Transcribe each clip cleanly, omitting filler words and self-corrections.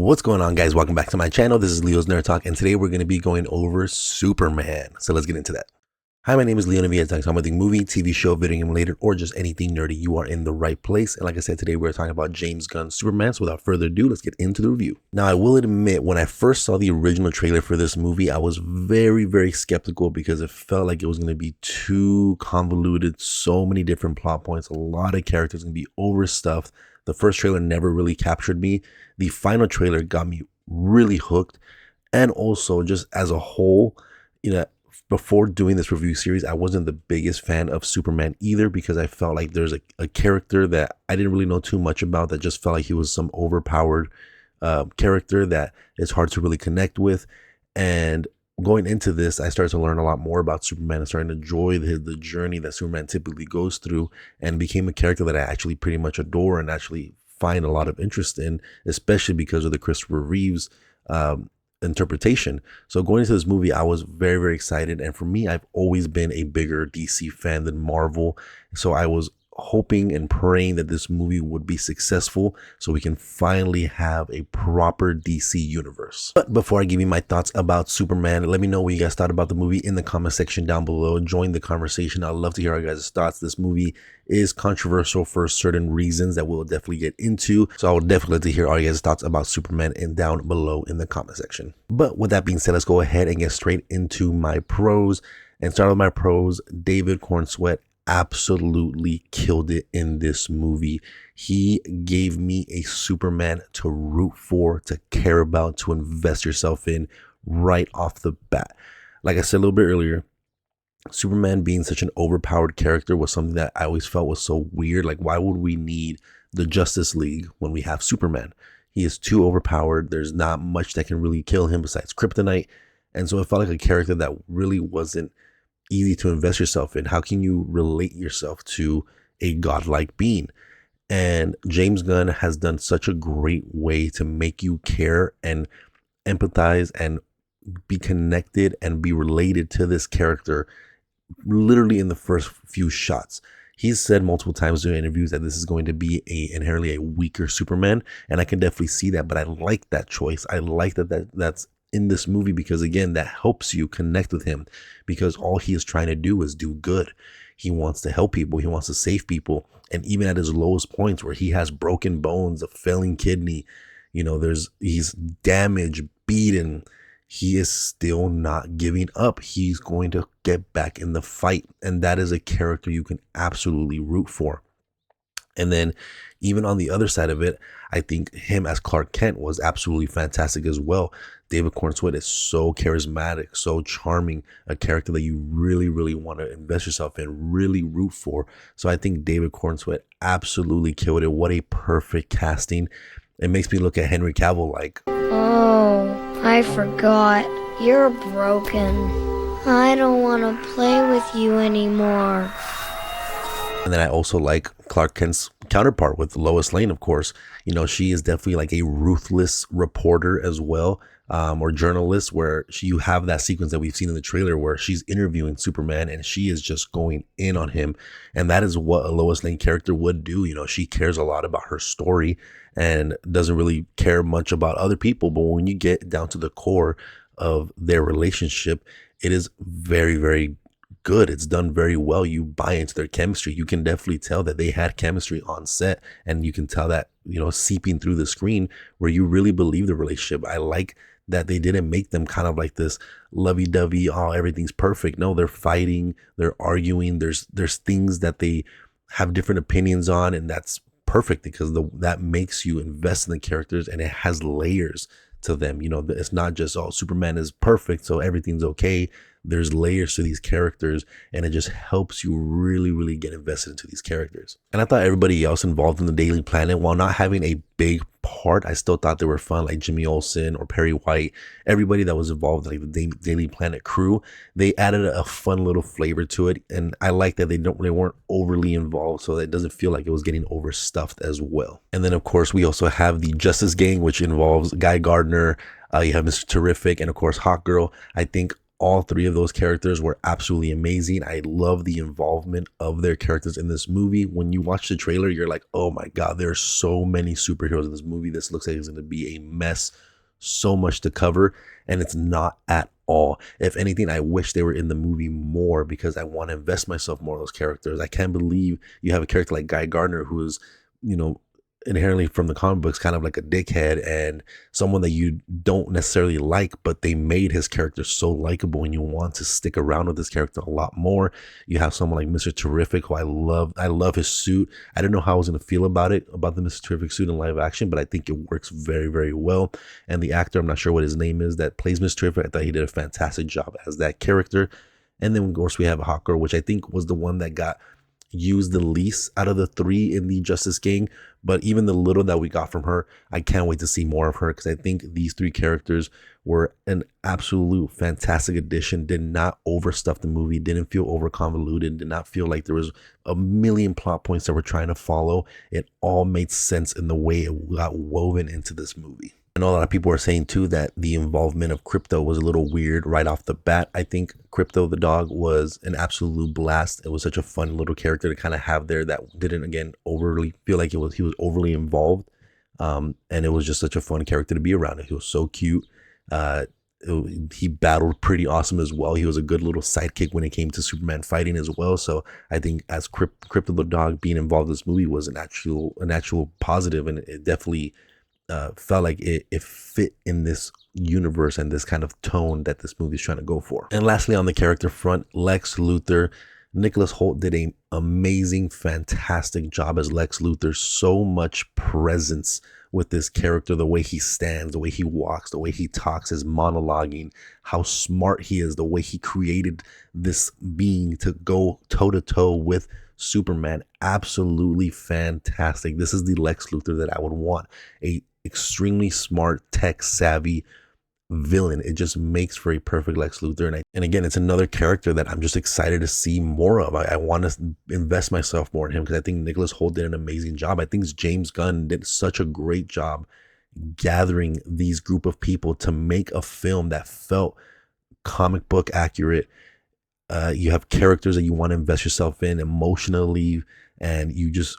What's going on, guys? Welcome back to my channel. This is Leo's Nerd Talk, and today we're going to be going over Superman. So let's get into that. Hi, my name is Leo, and if you're talking about the movie, TV show, video game related, or just anything nerdy, you are in the right place. And like I said, today we're talking about James Gunn's Superman. So without further ado, let's get into the review. Now, I will admit, when I first saw the original trailer for this movie, I was very skeptical because it felt like it was going to be too convoluted, so many different plot points, a lot of characters going to be overstuffed. The first trailer never really captured me. The final trailer got me really hooked. And also, just as a whole, before doing this review series, I wasn't the biggest fan of Superman either, because I felt like there's a character that I didn't really know too much about, that just felt like he was some overpowered character that is hard to really connect with. And going into this, I started to learn a lot more about Superman and starting to enjoy the journey that Superman typically goes through, and became a character that I actually pretty much adore and actually find a lot of interest in, especially because of the Christopher Reeves interpretation. So going into this movie, I was very excited. And for me, I've always been a bigger DC fan than Marvel. So I was hoping and praying that this movie would be successful so we can finally have a proper DC universe. But before I give you my thoughts about Superman, let me know what you guys thought about the movie in the comment section down below. Join the conversation. I'd love to hear our guys' thoughts. This movie is controversial for certain reasons that we'll definitely get into. So I would definitely like to hear our guys' thoughts about Superman and down below in the comment section. But with that being said, let's go ahead and get straight into my pros. And start with my pros. David Corenswet absolutely killed it in this movie. He gave me a Superman to root for, to care about, to invest yourself in right off the bat. Like I said a little bit earlier, Superman being such an overpowered character was something that I always felt was so weird. Like, why would we need the Justice League when we have Superman? He is too overpowered. There's not much that can really kill him besides kryptonite. And so it felt like a character that really wasn't easy to invest yourself in. How can you relate yourself to a godlike being? And James Gunn has done such a great way to make you care and empathize and be connected and be related to this character literally in the first few shots. He's said multiple times during interviews that this is going to be inherently a weaker Superman, and I can definitely see that, but I like that choice. I like that's in this movie, because again, that helps you connect with him, because all he is trying to do is do good. He wants to help people. He wants to save people. And even at his lowest points, where he has broken bones, a failing kidney, he's damaged, beaten, he is still not giving up. He's going to get back in the fight. And that is a character you can absolutely root for. And then even on the other side of it, I think him as Clark Kent was absolutely fantastic as well. David Corenswet is so charismatic, so charming, a character that you really want to invest yourself in, really root for. So I think David Corenswet absolutely killed it. What a perfect casting. It makes me look at Henry Cavill like, oh, I forgot. You're broken. I don't want to play with you anymore. And then I also like Clark Kent's counterpart with Lois Lane, of course. She is definitely like a ruthless reporter as well, or journalist, where you have that sequence that we've seen in the trailer where she's interviewing Superman and she is just going in on him. And that is what a Lois Lane character would do. She cares a lot about her story and doesn't really care much about other people. But when you get down to the core of their relationship, it is very good. It's done very well. You buy into their chemistry. You can definitely tell that they had chemistry on set, and you can tell that, seeping through the screen, where you really believe the relationship. I like that they didn't make them kind of like this lovey-dovey, oh, everything's perfect. No, they're fighting, they're arguing. There's things that they have different opinions on, and that's perfect, because that makes you invest in the characters, and it has layers to them. It's not just, oh, Superman is perfect, so everything's okay. There's layers to these characters, and it just helps you really get invested into these characters. And I thought everybody else involved in the Daily Planet, while not having a big part, I still thought they were fun, like Jimmy Olsen or Perry White. Everybody that was involved, like the Daily Planet crew, they added a fun little flavor to it, and I like that they weren't overly involved, so that it doesn't feel like it was getting overstuffed as well. And then of course we also have the Justice Gang, which involves Guy Gardner, you have Mr. Terrific, and of course Hawkgirl. I think all three of those characters were absolutely amazing. I love the involvement of their characters in this movie. When you watch the trailer, you're like, oh my God, there's so many superheroes in this movie. This looks like it's going to be a mess, so much to cover, and it's not at all. If anything, I wish they were in the movie more because I want to invest myself more in those characters. I can't believe you have a character like Guy Gardner, who is, you know, inherently from the comic books kind of like a dickhead and someone that you don't necessarily like, but they made his character so likable and you want to stick around with this character a lot more. You have someone like Mr. Terrific, who I love his suit. I didn't know how I was going to feel about the Mr. Terrific suit in live action, but I think it works very, very well. And the actor, I'm not sure what his name is, that plays Mr. Terrific, I thought he did a fantastic job as that character. And then of course we have Hawker, which I think was the one that got used the least out of the three in the Justice Gang, but even the little that we got from her, I can't wait to see more of her because I think these three characters were an absolute fantastic addition. Did not overstuff the movie, didn't feel over convoluted, did not feel like there was a million plot points that we're trying to follow. It all made sense in the way it got woven into this movie. I know a lot of people are saying too that the involvement of Crypto was a little weird right off the bat. I think Crypto the dog was an absolute blast. It was such a fun little character to kind of have there that didn't, again, overly feel like he was overly involved. And it was just such a fun character to be around. He was so cute. He battled pretty awesome as well. He was a good little sidekick when it came to Superman fighting as well. So I think as Crypto the dog being involved in this movie was an actual positive, and it definitely felt like it fit in this universe and this kind of tone that this movie is trying to go for. And lastly, on the character front, Lex Luthor, Nicholas Hoult did an amazing, fantastic job as Lex Luthor. So much presence with this character, the way he stands, the way he walks, the way he talks, his monologuing, how smart he is, the way he created this being to go toe to toe with Superman. Absolutely fantastic. This is the Lex Luthor that I would want. A extremely smart, tech savvy villain. It just makes for a perfect Lex Luthor. And again, it's another character that I'm just excited to see more of. I want to invest myself more in him because I think Nicholas Hoult did an amazing job. I think James Gunn did such a great job gathering these group of people to make a film that felt comic book accurate. You have characters that you want to invest yourself in emotionally, and you just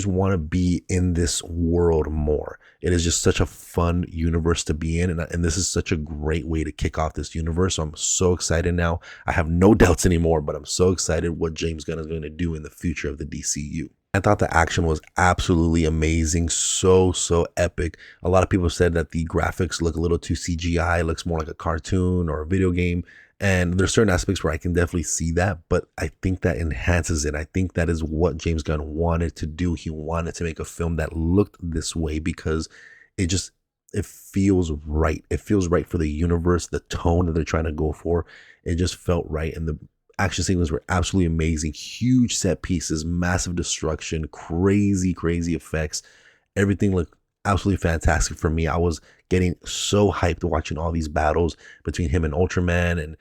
want to be in this world more. It is just such a fun universe to be in, and this is such a great way to kick off this universe. So I'm so excited now. I have no doubts anymore, but I'm so excited what James Gunn is going to do in the future of the DCU. I thought the action was absolutely amazing. So epic. A lot of people said that the graphics look a little too CGI. It looks more like a cartoon or a video game. And there's certain aspects where I can definitely see that, but I think that enhances it. I think that is what James Gunn wanted to do. He wanted to make a film that looked this way because it feels right. It feels right for the universe, the tone that they're trying to go for. It just felt right. And the action sequences were absolutely amazing. Huge set pieces, massive destruction, crazy effects. Everything looked absolutely fantastic for me. I was getting so hyped watching all these battles between him and Ultraman and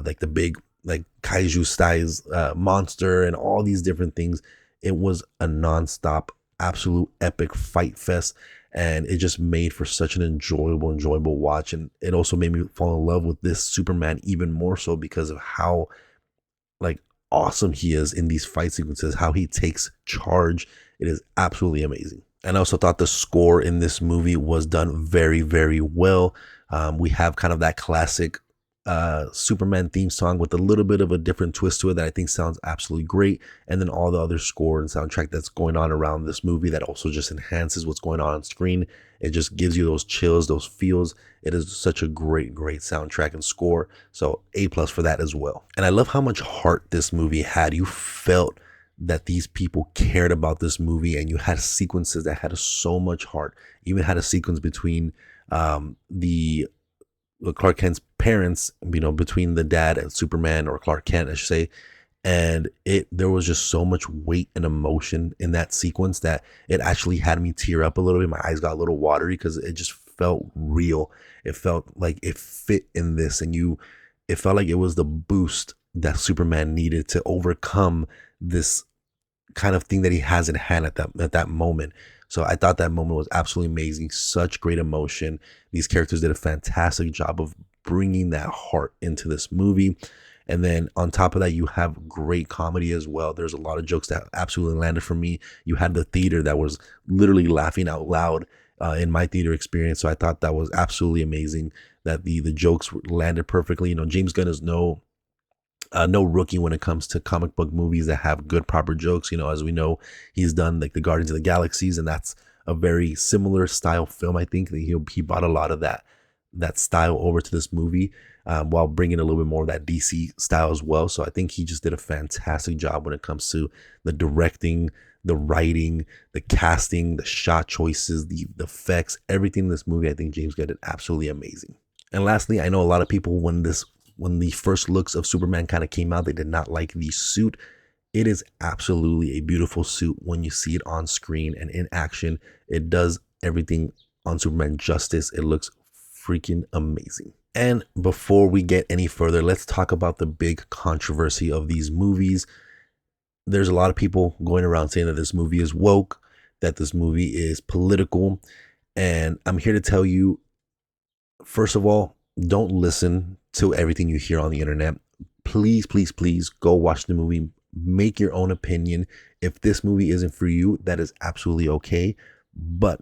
like the big like kaiju style monster and all these different things. It was a nonstop, absolute epic fight fest, and it just made for such an enjoyable watch. And it also made me fall in love with this Superman even more so because of how like awesome he is in these fight sequences, how he takes charge. It is absolutely amazing. And I also thought the score in this movie was done very well. We have kind of that classic Superman theme song with a little bit of a different twist to it that I think sounds absolutely great. And then all the other score and soundtrack that's going on around this movie that also just enhances what's going on screen. It just gives you those chills, those feels. It is such a great soundtrack and score. So A+ for that as well. And I love how much heart this movie had. You felt that these people cared about this movie, and you had sequences that had so much heart. You even had a sequence between the Clark Kent's parents, between the dad and Superman, or Clark Kent, I should say. And there was just so much weight and emotion in that sequence that it actually had me tear up a little bit. My eyes got a little watery because it just felt real. It felt like it fit in this, and it felt like it was the boost that Superman needed to overcome this kind of thing that he has in hand at that moment. So I thought that moment was absolutely amazing. Such great emotion. These characters did a fantastic job of bringing that heart into this movie. And then on top of that, you have great comedy as well. There's a lot of jokes that absolutely landed for me. You had the theater that was literally laughing out loud in my theater experience. So I thought that was absolutely amazing that the jokes landed perfectly. You know, James Gunn is no rookie when it comes to comic book movies that have good proper jokes. You know, as we know, he's done like the Guardians of the Galaxies, and that's a very similar style film. I think that he brought a lot of that style over to this movie, while bringing a little bit more of that DC style as well. So I think he just did a fantastic job when it comes to the directing, the writing, the casting, the shot choices, the effects, everything in this movie. I think James Gunn did absolutely amazing. And lastly, I know a lot of people, when the first looks of Superman kind of came out, they did not like the suit. It is absolutely a beautiful suit when you see it on screen and in action. It does everything on Superman justice. It looks freaking amazing. And before we get any further, let's talk about the big controversy of these movies. There's a lot of people going around saying that this movie is woke, that this movie is political. And I'm here to tell you, first of all, don't listen to everything you hear on the internet. Please, please, please go watch the movie. Make your own opinion. If this movie isn't for you, that is absolutely okay. But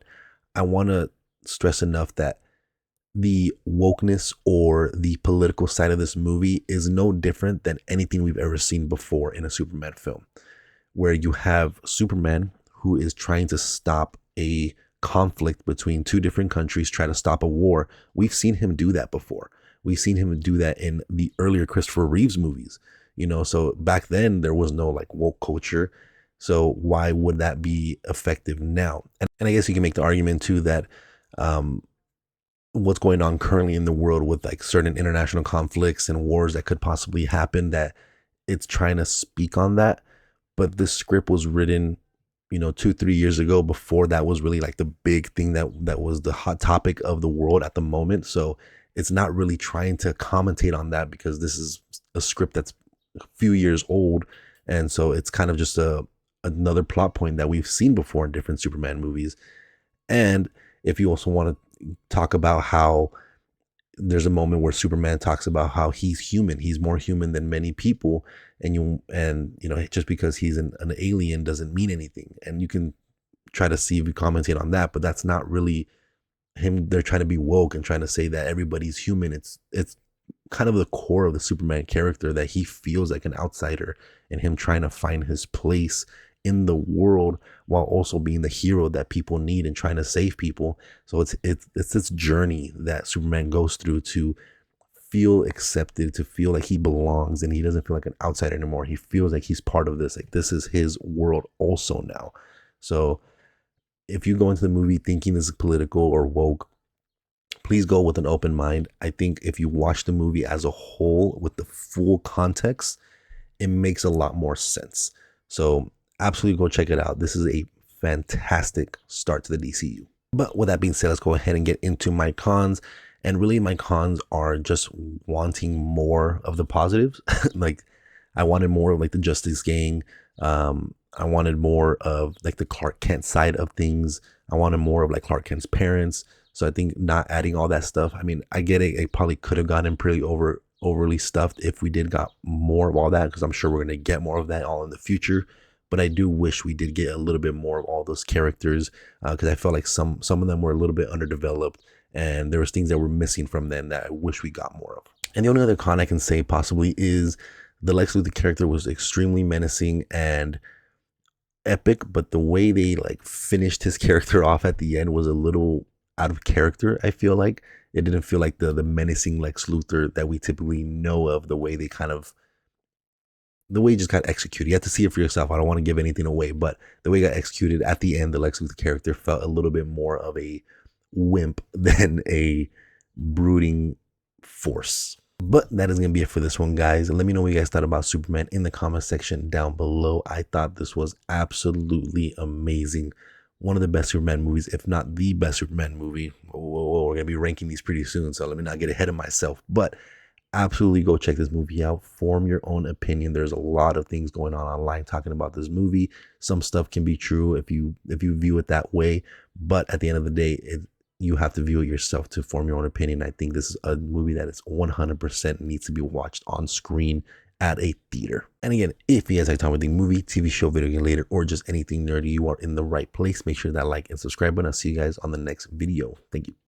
I want to stress enough that the wokeness or the political side of this movie is no different than anything we've ever seen before in a Superman film, where you have Superman who is trying to stop a conflict between two different countries, try to stop a war. We've seen him do that before. We've seen him do that in the earlier Christopher Reeves movies, you know, so back then there was no like woke culture. So why would that be effective now? And I guess you can make the argument too that what's going on currently in the world with like certain international conflicts and wars that could possibly happen, that it's trying to speak on that. But this script was written, you know, 2-3 years ago, before that was really like the big thing that was the hot topic of the world at the moment. So it's not really trying to commentate on that, because this is a script that's a few years old. And so it's kind of just another plot point that we've seen before in different Superman movies. And if you also want to talk about how there's a moment where Superman talks about how he's human, he's more human than many people, and you know, just because he's an alien doesn't mean anything. And you can try to see if you commentate on that, but that's not really him. They're trying to be woke and trying to say that everybody's human. It's kind of the core of the Superman character, that he feels like an outsider, and him trying to find his place in the world while also being the hero that people need and trying to save people. So it's this journey that Superman goes through to feel accepted, to feel like he belongs, and he doesn't feel like an outsider anymore. He feels like he's part of this, like this is his world also now. So if you go into the movie thinking this is political or woke, please go with an open mind. I think if you watch the movie as a whole with the full context, it makes a lot more sense. So absolutely go check it out. This is a fantastic start to the DCU. But with that being said, let's go ahead and get into my cons. And really my cons are just wanting more of the positives. Like I wanted more of like the Justice Gang. I wanted more of like the Clark Kent side of things. I wanted more of like Clark Kent's parents. So I think not adding all that stuff, I mean, I get it. It probably could have gotten pretty overly stuffed if we did got more of all that, because I'm sure we're going to get more of that all in the future. But I do wish we did get a little bit more of all those characters, because I felt like some of them were a little bit underdeveloped, and there was things that were missing from them that I wish we got more of. And the only other con I can say possibly is the Lex Luthor character was extremely menacing and epic, but the way they like finished his character off at the end was a little out of character. I feel like it didn't feel like the menacing Lex Luthor that we typically know of, the way he just got executed. You have to see it for yourself. I don't want to give anything away, but the way he got executed at the end, the Lex Luthor character felt a little bit more of a wimp than a brooding force. But that is going to be it for this one, guys. Let me know what you guys thought about Superman in the comment section down below. I thought this was absolutely amazing. One of the best Superman movies, if not the best Superman movie. Whoa, we're going to be ranking these pretty soon, so let me not get ahead of myself. But absolutely go check this movie out. Form your own opinion. There's a lot of things going on online talking about this movie. Some stuff can be true if you view it that way, but at the end of the day, you have to view it yourself to form your own opinion. I think this is a movie that is 100% needs to be watched on screen at a theater. And again, if you guys like talking about the movie, TV show, video game related, or just anything nerdy, you are in the right place. Make sure that like and subscribe button. I'll see you guys on the next video. Thank you.